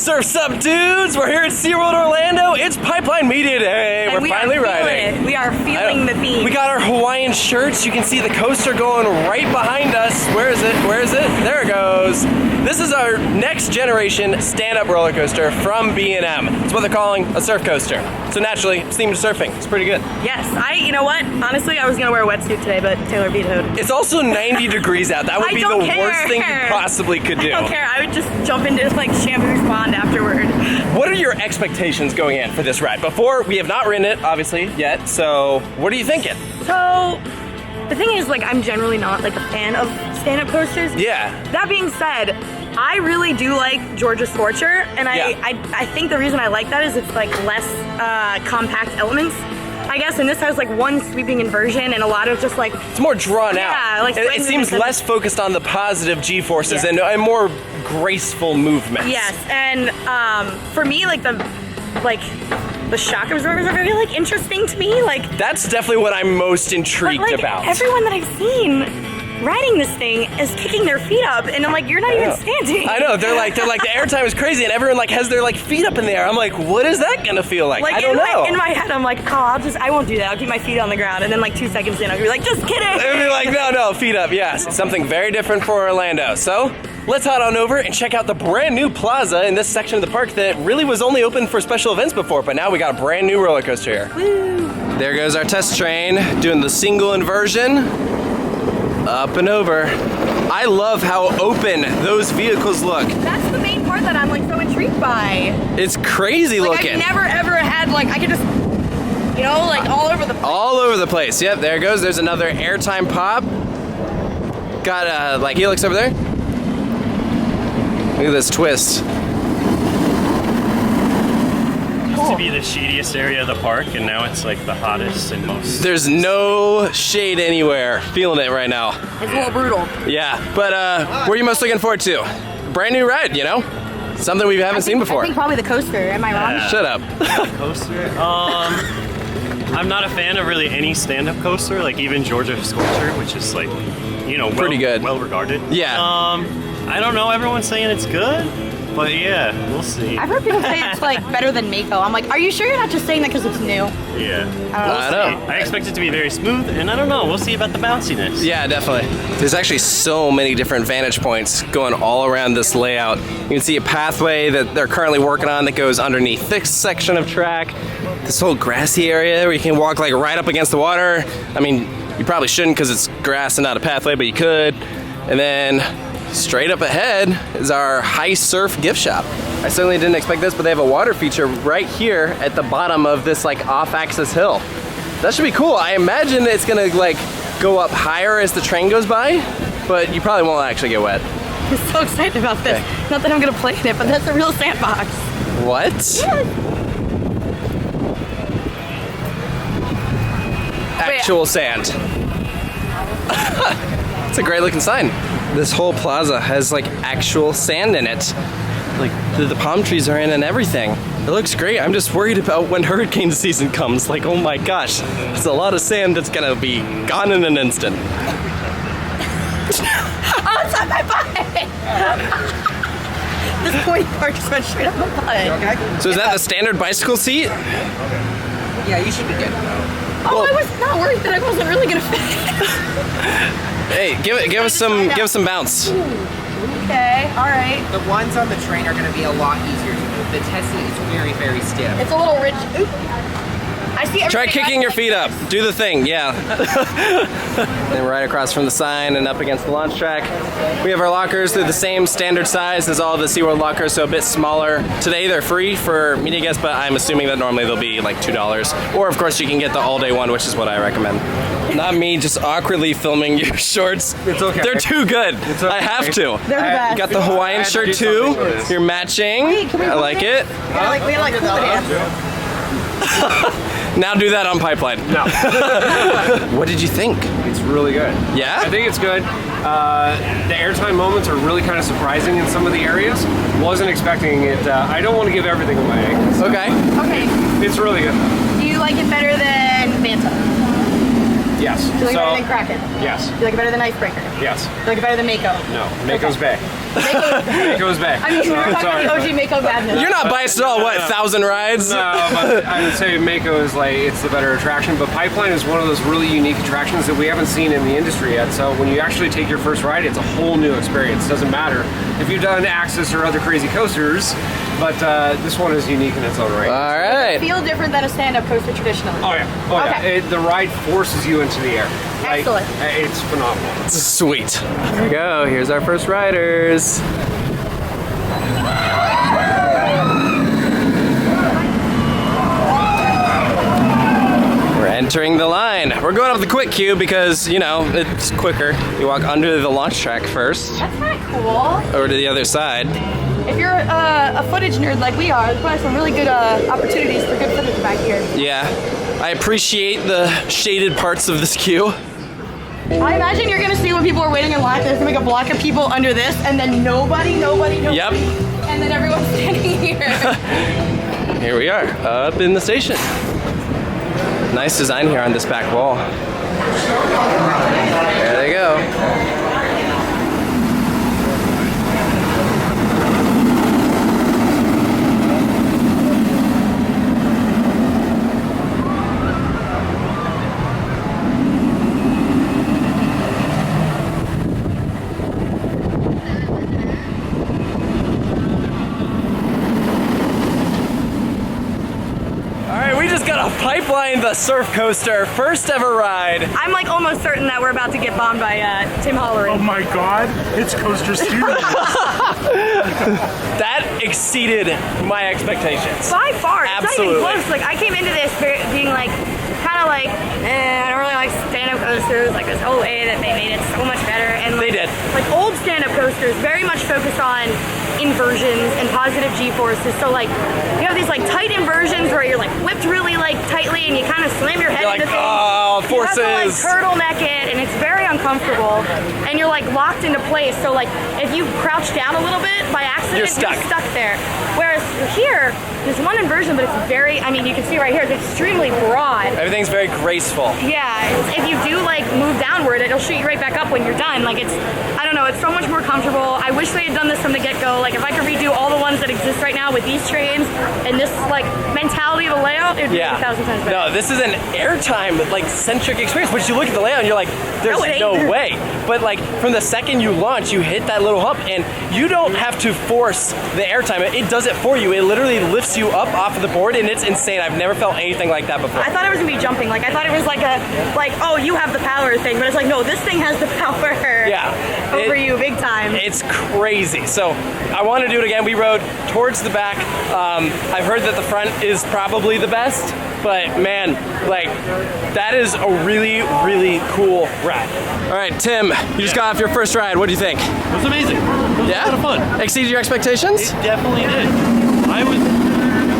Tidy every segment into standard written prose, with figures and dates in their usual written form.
Surf's up, dudes? We're here at SeaWorld Orlando. It's Pipeline Media Day. We're finally riding. We are feeling the theme. We got our Hawaiian shirts. You can see the coaster going right behind us. Where is it? Where is it? There it goes. This is our next generation stand-up roller coaster from B&M. It's what they're calling a surf coaster. So naturally, it's themed to surfing. It's pretty good. Yes, you know what? Honestly, I was gonna wear a wetsuit today, but Taylor vetoed. It's also 90 degrees out. That would be the worst thing you possibly could do. I don't care. I would just jump into like Shampoo's Pond afterward. What are your expectations going in for this ride? Before, we have not ridden it, obviously, yet. So, what are you thinking? So, the thing is, like, I'm generally not like a fan of stand-up coasters. Yeah. That being said, I really do like Georgia Scorcher, and I think the reason I like that is it's like less compact elements, I guess, and this has like one sweeping inversion and a lot of just like... It's more drawn out. Yeah, like... It seems less focused on the positive G-forces and more graceful movements. Yes, and for me, like the shock absorbers are very like interesting to me. Like that's definitely what I'm most intrigued about. Everyone that I've seen riding this thing is kicking their feet up, and I'm like, you're not even standing. I know, they're like the airtime is crazy, and everyone like has their like feet up in the air. I'm like, what is that gonna feel like? I don't know. In my head, I'm like, oh, I won't do that. I'll keep my feet on the ground, and then like 2 seconds in, I'll be like, just kidding. I'll be like, no, feet up. Yes, something very different for Orlando. So let's head on over and check out the brand new Plaza in this section of the park that really was only open for special events before, but now we got a brand new roller coaster here. Woo. There goes our test train doing the single inversion. Up and over. I love how open those vehicles look. That's the main part that I'm like so intrigued by. It's crazy looking. I've never ever had like, I could just, you know, like all over the place. All over the place. Yep, there it goes. There's another airtime pop. Got like helix over there. Look at this twist. Used to be the shadiest area of the park, and now it's like the hottest and most... There's no shade anywhere. Feeling it right now. It's a little brutal. Yeah, but what are you most looking forward to? Brand new ride, you know? Something we haven't seen before. I think probably the coaster. Am I wrong? Shut up. Coaster? I'm not a fan of really any stand-up coaster, like even Georgia Scorcher, which is like, you know, pretty good. Well regarded. Yeah. I don't know, everyone's saying it's good. But yeah, we'll see. I've heard people say it's like better than Mako. I'm like, are you sure you're not just saying that because it's new? Yeah. I don't know. I expect it to be very smooth, and I don't know. We'll see about the bounciness. Yeah, definitely. There's actually so many different vantage points going all around this layout. You can see a pathway that they're currently working on that goes underneath this section of track. This whole grassy area where you can walk like right up against the water. I mean, you probably shouldn't because it's grass and not a pathway, but you could. And then straight up ahead is our high surf gift shop. I certainly didn't expect this, but they have a water feature right here at the bottom of this like off-axis hill. That should be cool. I imagine it's gonna like go up higher as the train goes by, but you probably won't actually get wet. I'm so excited about this. Okay. Not that I'm gonna play in it, but that's a real sandbox. What? Yeah. Actual sand. It's a great looking sign. This whole plaza has like actual sand in it. Like the palm trees are in and everything. It looks great. I'm just worried about when hurricane season comes. Like, oh my gosh, it's a lot of sand that's gonna be gone in an instant. Oh, it's on my butt! This pointy part just went straight up my butt. Okay. So is that the standard bicycle seat? Yeah, you should be good. Oh, well, I was not worried that I wasn't really gonna fit. Hey, give us some bounce. Ooh, okay, all right. The ones on the train are going to be a lot easier to move. The Tesla is very, very stiff. It's a little rich. Oop. I see. Try kicking your feet up. Do the thing, yeah. And right across from the sign and up against the launch track. We have our lockers. They're the same standard size as all the SeaWorld lockers, so a bit smaller. Today they're free for media guests, but I'm assuming that normally they'll be like $2. Or of course you can get the all-day one, which is what I recommend. Not me just awkwardly filming your shorts. It's okay. They're too good. It's okay. I have to. They're the best. You got the Hawaiian shirt too. You're matching. Wait, I like it. Yeah, we gotta like hold it. Now do that on Pipeline. No. What did you think? It's really good. Yeah? I think it's good. The airtime moments are really kind of surprising in some of the areas. Wasn't expecting it. I don't want to give everything away. So Okay. Okay. It's really good. Do you like it better than Manta? Yes. Do you like it better than Kraken? Yes. Do you like it better than Icebreaker? Yes. Do you like it better than Mako? No. Mako's Bay. Mako's back. I mean, we were talking Sorry, about the OG Mako madness. You're not biased at all. What, 1,000 rides? No, but I would say Mako is like, it's the better attraction, but Pipeline is one of those really unique attractions that we haven't seen in the industry yet. So when you actually take your first ride, it's a whole new experience. Doesn't matter if you've done Axis or other crazy coasters, but this one is unique in its own right. All right. Feel different than a stand-up coaster traditionally. Oh yeah, oh Okay. yeah. The ride forces you into the air. Like, Excellent. It's phenomenal. Sweet. Here we go. Here's our first riders. We're entering the line. We're going up the quick queue because, you know, it's quicker. You walk under the launch track first, That's kind of cool. over to the other side. If you're a footage nerd like we are, there's probably some really good opportunities for good footage back here. Yeah. I appreciate the shaded parts of this queue. I imagine you're gonna see when people are waiting in line, there's gonna be a block of people under this, and then nobody. Yep. And then everyone's standing here. Here we are, up in the station. Nice design here on this back wall. There they go. Pipeline the surf coaster, first ever ride. I'm like almost certain that we're about to get bombed by Tim Holleran. Oh my God, it's Coaster Studio. That exceeded my expectations. By far, Absolutely. It's not even close. Like I came into this being like, kind of like, I don't really like stand-up coasters. Like this whole way that they made it so much better. And like, They did. Like old stand-up coasters, very much focused on inversions and positive G-forces. So like, you have these like tight inversions where you're like whipped really like tightly and you kind of slam your head You're into like, things. oh, forces. You have to like turtleneck it, and it's very uncomfortable. And you're like locked into place. So like, if you crouch down a little bit by accident, You're stuck. there. Whereas here, there's one inversion, but it's very, I mean, you can see right here, it's extremely broad. Everything's very graceful. Yeah, if you do like move downward, it'll shoot you right back up when you're done. Like it's, I don't know, it's so much more comfortable. I wish they had done this from the get-go. Like if I could redo all the ones that exist right now with these trains and this like mentality of the layout, it would be 1,000 times better. No, this is an airtime like centric experience. But you look at the layout and you're like, there's No, it no ain't. way. But like from the second you launch, you hit that little hump and you don't have to force the airtime. It does it for you. It literally lifts you up off of the board and it's insane. I've never felt anything like that before. I thought it was gonna be jumping. Like I thought it was like a, like, oh, you have the power thing, but it's like, no, this thing has the power. Yeah. Over you, big time. It's crazy. So I want to do it again. We rode towards the back. I've heard that the front is probably the best, but man, like that is a really, really cool ride. All right, Tim, you just got off your first ride. What do you think? It was amazing. It was a lot of fun. Exceeded your expectations? It definitely did.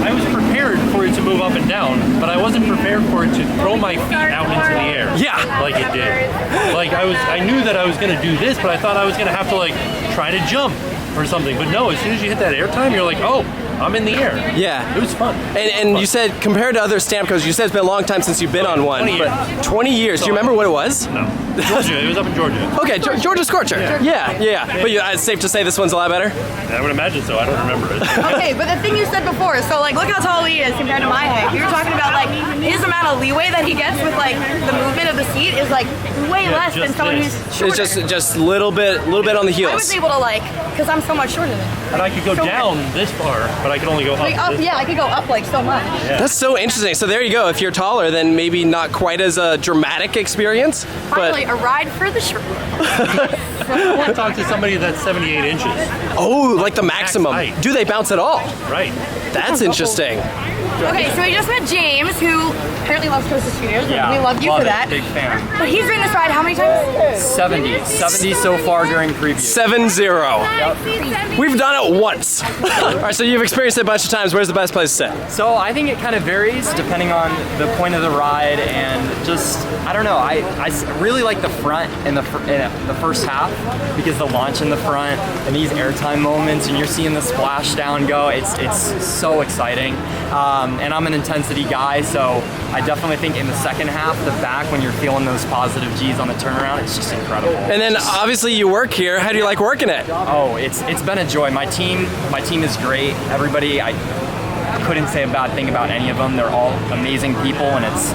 I was prepared for it to move up and down, but I wasn't prepared for it to throw my feet out into the air. Yeah. Like it did. Like I knew that I was gonna do this, but I thought I was gonna have to like try to jump or something. But no, as soon as you hit that airtime, you're like, oh, I'm in the air. Yeah. It was fun. And you said, compared to other stamp coasters, you said it's been a long time since you've been on one. 20 years. But 20 years. Do you remember what it was? No. Georgia. It was up in Georgia. Okay, Georgia Scorcher. Yeah. But it's safe to say this one's a lot better? I would imagine so. I don't remember it. Okay, but the thing you said before, so like look how tall he is compared to my height. You were talking about like his amount of leeway that he gets with like the movement of the seat is like way less than just someone this. who's shorter. It's just a little bit on the I heels. was able to like, because I'm so much shorter than him. And I could go So down this far, but I could only go up. Like up, this yeah, I could go up like so much. That's so interesting. So there you go. If you're taller, then maybe not quite as a dramatic experience. Finally, But a ride for the short. I want to talk to somebody that's 78 inches. oh, like the maximum. height. Do they bounce at all? Right. That's interesting. Okay, so we just met James, who apparently loves Coaster Studios. We love you for that. Big fan. But he's ridden this ride how many times? 70 so far during preview. 7-0. We've done it once. All right, so you've experienced it a bunch of times. Where's the best place to sit? So I think it kind of varies depending on the point of the ride and just, I don't know, I really like the front and the first half because the launch in the front and these airtime moments and you're seeing the splashdown go, it's so exciting. And I'm an intensity guy, so I definitely think in the second half, the back, when you're feeling those positive G's on the turnaround, it's just incredible. And then obviously you work here. How do you like working it? Oh, it's been a joy. My team is great. Everybody, I couldn't say a bad thing about any of them. They're all amazing people, and it's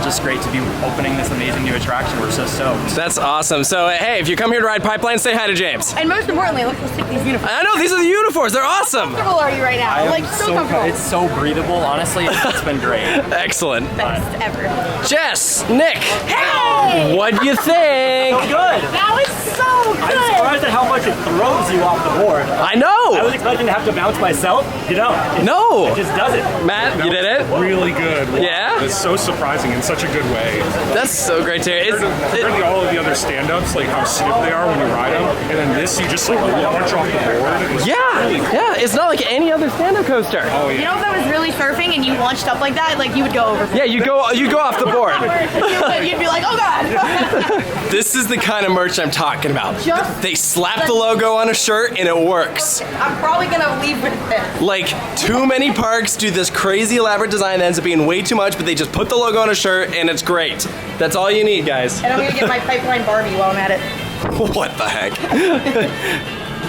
just great to be opening this amazing new attraction. We're so stoked. That's awesome. So hey, if you come here to ride Pipeline, say hi to James. And most importantly, let's just take these uniforms. I know, these are the uniforms. They're awesome. How comfortable are you right now? I am Like so comfortable. It's so breathable. Honestly, it's been great. Excellent. Best ever. Jess, Nick, Hey! what'd you think? Good. That was so good. I'm surprised at how much it throws you off the board. I I know. was expecting to have to bounce myself. You know, No. it just does it. Matt, you did it? Really good. Wow. Yeah? It's so surprising in such a good way. That's so great to hear. Compared to all of the other stand-ups, like how stiff they are when you ride them, and then this, you just like launch off the board. It was really cool. Yeah, it's not like any other stand-up coaster. Oh You yeah. know, if I was really surfing and you launched up like that, like you would go over. Yeah, you go off the board. You'd be like, oh god. This is the kind of merch I'm talking about. Just They slap the logo on a shirt and it works. I'm probably gonna leave with this. Like, too many parks do this crazy elaborate design that ends up being way too much, but they just put the logo on a shirt and it's great. That's all you need, guys. And I'm gonna get my Pipeline Barbie while I'm at it. What the heck?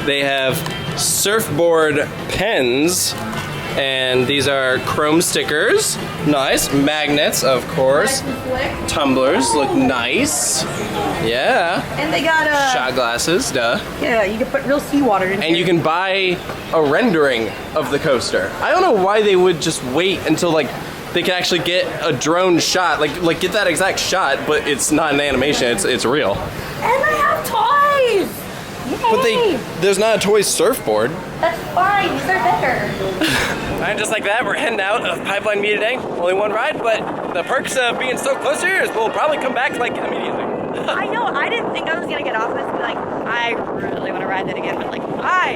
They have surfboard pens, and these are chrome stickers. Nice. Magnets, of course. Nice and slick. Tumblers look nice. Yeah. And they got Shot glasses, duh. yeah, you can put real seawater in And here. you can buy a rendering of the coaster. I don't know why they would just wait until like they can actually get a drone shot, like get that exact shot, but it's not an animation, it's real. And they have toys! Yay! But there's not a toy surfboard. That's fine, these are better. And just like that, we're heading out of Pipeline Me today. Only one ride, but the perks of being so close here is we'll probably come back like immediately. I know, I didn't think I was gonna get off this and be like, I really wanna ride that again. But like, I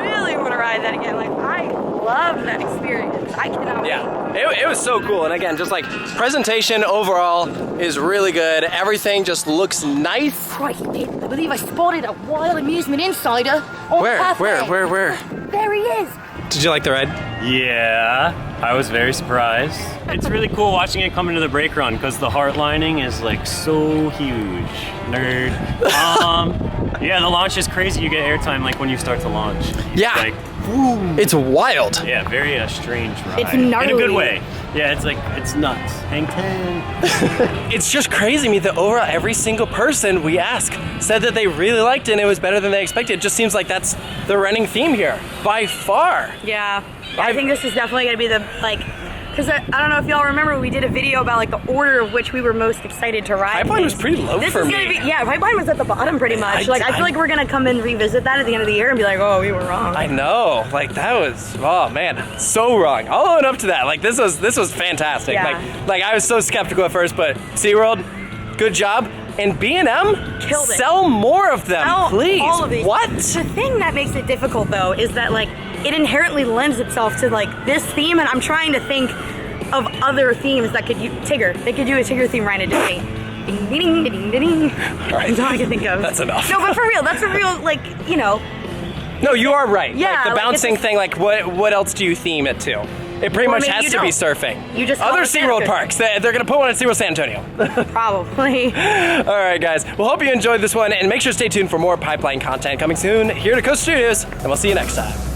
really wanna ride that again. Like, I love that experience. I cannot wait. Yeah, it was so cool. And again, just like presentation overall is really good. Everything just looks nice. Christ, I believe I spotted a wild amusement insider on Where? the pathway. Where? There he is. Did you like the ride? Yeah, I was very surprised. It's really cool watching it come into the brake run because the heart lining is like so huge. Nerd. Yeah, the launch is crazy. You get airtime like when you start to launch. Yeah. Like, It's wild. yeah, very strange ride. It's In a gnarly. good way. Yeah, it's like, it's nuts. Hang 10. It's just crazy to me that overall every single person we asked said that they really liked it and it was better than they expected. It just seems like that's the running theme here, by far. Yeah, I think this is definitely gonna be the, like, because I don't know if y'all remember, we did a video about like the order of which we were most excited to ride. Pipeline was pretty low This for is gonna me. be, yeah, Pipeline was at the bottom pretty much. I feel like we're gonna come and revisit that at the end of the year and be like, oh, we were wrong. I know, like that was, oh man, so wrong. I'll own up to that. Like this was fantastic. Yeah. Like I was so skeptical at first, but SeaWorld, good job. And B&M, Killed it. sell more of them, Sell please. all of these. What? The thing that makes it difficult though is that like it inherently lends itself to like this theme, and I'm trying to think of other themes that could use Tigger. They could do a Tigger theme right at Disney. Ding ding ding ding ding. right. That's all I can think of. That's enough. No, but for real, that's a real like, you know. No, you are right. Yeah, like the like, bouncing it's a- thing, like what else do you theme it to? It pretty much maybe has you to be don't. surfing. You just call Other it SeaWorld surfing. parks, they're gonna put one at SeaWorld San Antonio. Probably. All right, guys. Well, hope you enjoyed this one, and make sure to stay tuned for more Pipeline content coming soon here to Coast Studios, and we'll see you next time.